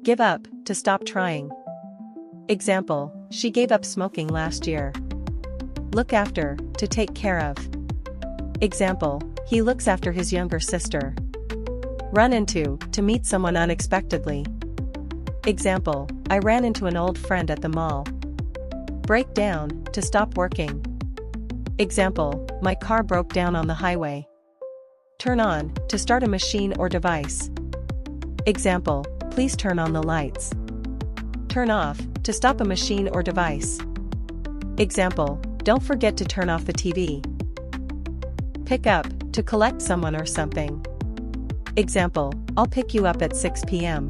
Give up, to stop trying. Example, she gave up smoking last year. Look after, to take care of. Example, he looks after his younger sister. Run into, to meet someone unexpectedly. Example, I ran into an old friend at the mall. Break down, to stop working. Example, my car broke down on the highway. Turn on, to start a machine or device. Example, please turn on the lights. Turn off, to stop a machine or device. Example, don't forget to turn off the TV. Pick up, to collect someone or something. Example, I'll pick you up at 6 p.m.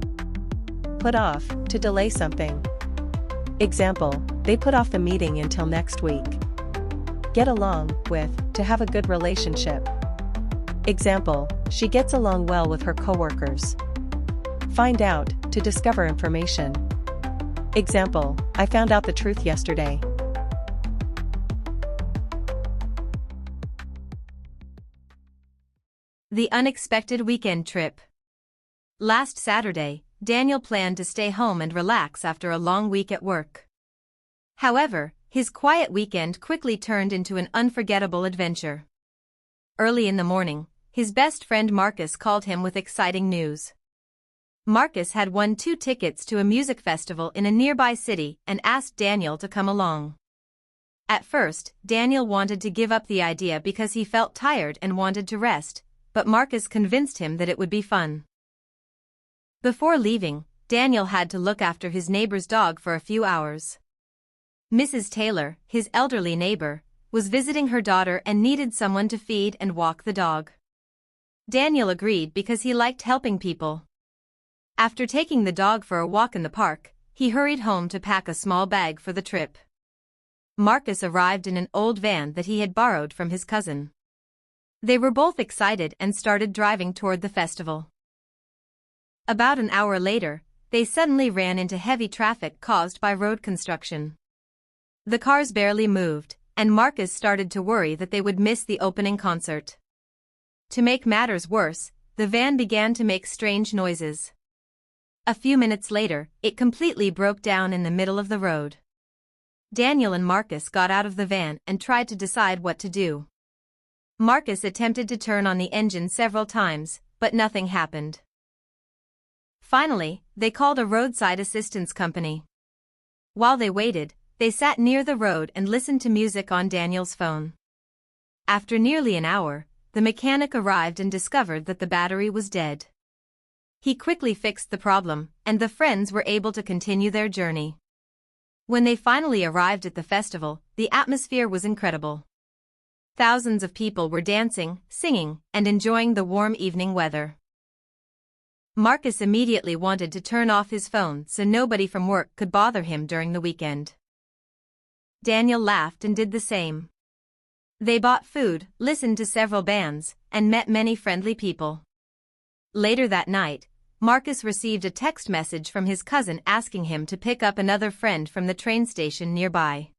Put off, to delay something. Example, they put off the meeting until next week. Get along with, to have a good relationship. Example, she gets along well with her coworkers. Find out, to discover information. Example, I found out the truth yesterday. The unexpected weekend trip. Last Saturday, Daniel planned to stay home and relax after a long week at work. However, his quiet weekend quickly turned into an unforgettable adventure. Early in the morning, his best friend Marcus called him with exciting news. Marcus had won 2 tickets to a music festival in a nearby city and asked Daniel to come along. At first, Daniel wanted to give up the idea because he felt tired and wanted to rest, but Marcus convinced him that it would be fun. Before leaving, Daniel had to look after his neighbor's dog for a few hours. Mrs. Taylor, his elderly neighbor, was visiting her daughter and needed someone to feed and walk the dog. Daniel agreed because he liked helping people. After taking the dog for a walk in the park, he hurried home to pack a small bag for the trip. Marcus arrived in an old van that he had borrowed from his cousin. They were both excited and started driving toward the festival. About an hour later, they suddenly ran into heavy traffic caused by road construction. The cars barely moved, and Marcus started to worry that they would miss the opening concert. To make matters worse, the van began to make strange noises. A few minutes later, it completely broke down in the middle of the road. Daniel and Marcus got out of the van and tried to decide what to do. Marcus attempted to turn on the engine several times, but nothing happened. Finally, they called a roadside assistance company. While they waited, they sat near the road and listened to music on Daniel's phone. After nearly an hour, the mechanic arrived and discovered that the battery was dead. He quickly fixed the problem, and the friends were able to continue their journey. When they finally arrived at the festival, the atmosphere was incredible. Thousands of people were dancing, singing, and enjoying the warm evening weather. Marcus immediately wanted to turn off his phone so nobody from work could bother him during the weekend. Daniel laughed and did the same. They bought food, listened to several bands, and met many friendly people. Later that night, Marcus received a text message from his cousin asking him to pick up another friend from the train station nearby.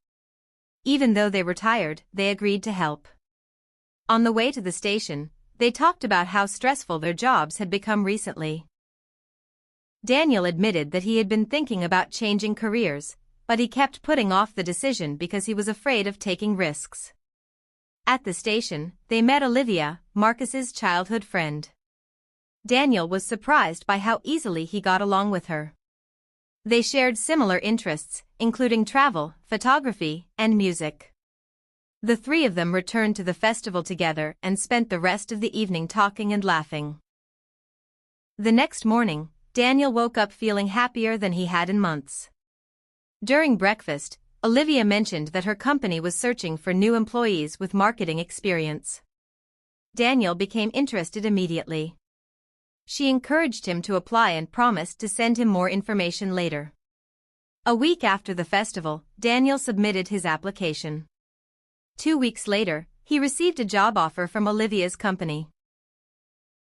Even though they were tired, they agreed to help. On the way to the station, they talked about how stressful their jobs had become recently. Daniel admitted that he had been thinking about changing careers, but he kept putting off the decision because he was afraid of taking risks. At the station, they met Olivia, Marcus's childhood friend. Daniel was surprised by how easily he got along with her. They shared similar interests, including travel, photography, and music. The 3 of them returned to the festival together and spent the rest of the evening talking and laughing. The next morning, Daniel woke up feeling happier than he had in months. During breakfast, Olivia mentioned that her company was searching for new employees with marketing experience. Daniel became interested immediately. She encouraged him to apply and promised to send him more information later. A week after the festival, Daniel submitted his application. 2 weeks later, he received a job offer from Olivia's company.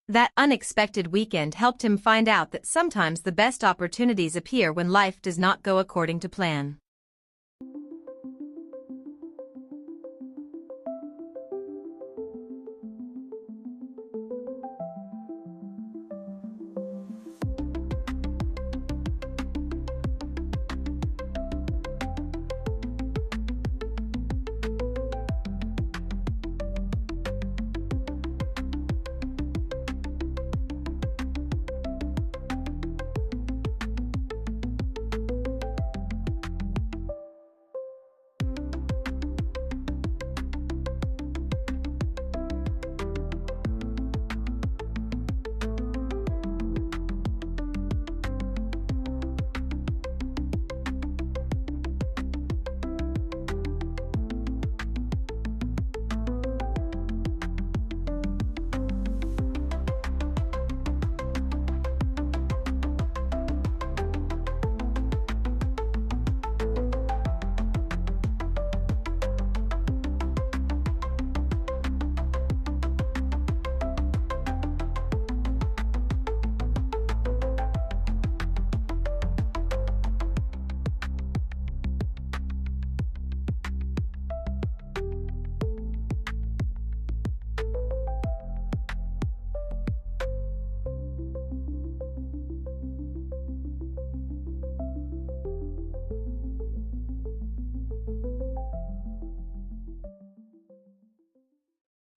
That unexpected weekend helped him find out that sometimes the best opportunities appear when life does not go according to plan.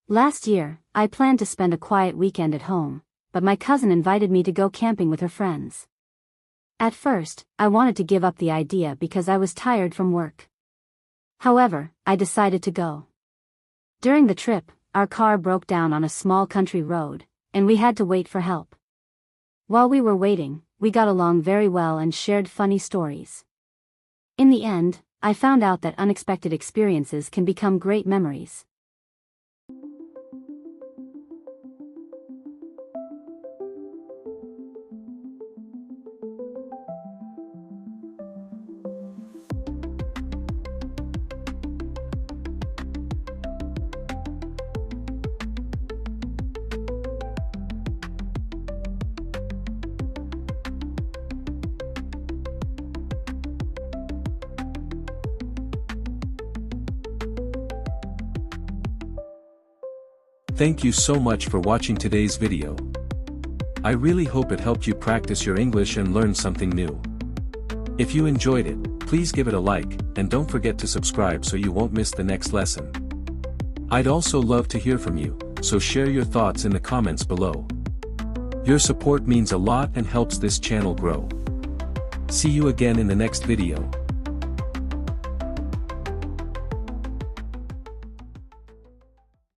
Last year, I planned to spend a quiet weekend at home, but my cousin invited me to go camping with her friends. At first, I wanted to give up the idea because I was tired from work. However, I decided to go. During the trip, our car broke down on a small country road, and we had to wait for help. While we were waiting, we got along very well and shared funny stories. In the end, I found out that unexpected experiences can become great memories. Thank you so much for watching today's video. I really hope it helped you practice your English and learn something new. If you enjoyed it, please give it a like, and don't forget to subscribe so you won't miss the next lesson. I'd also love to hear from you, so share your thoughts in the comments below. Your support means a lot and helps this channel grow. See you again in the next video.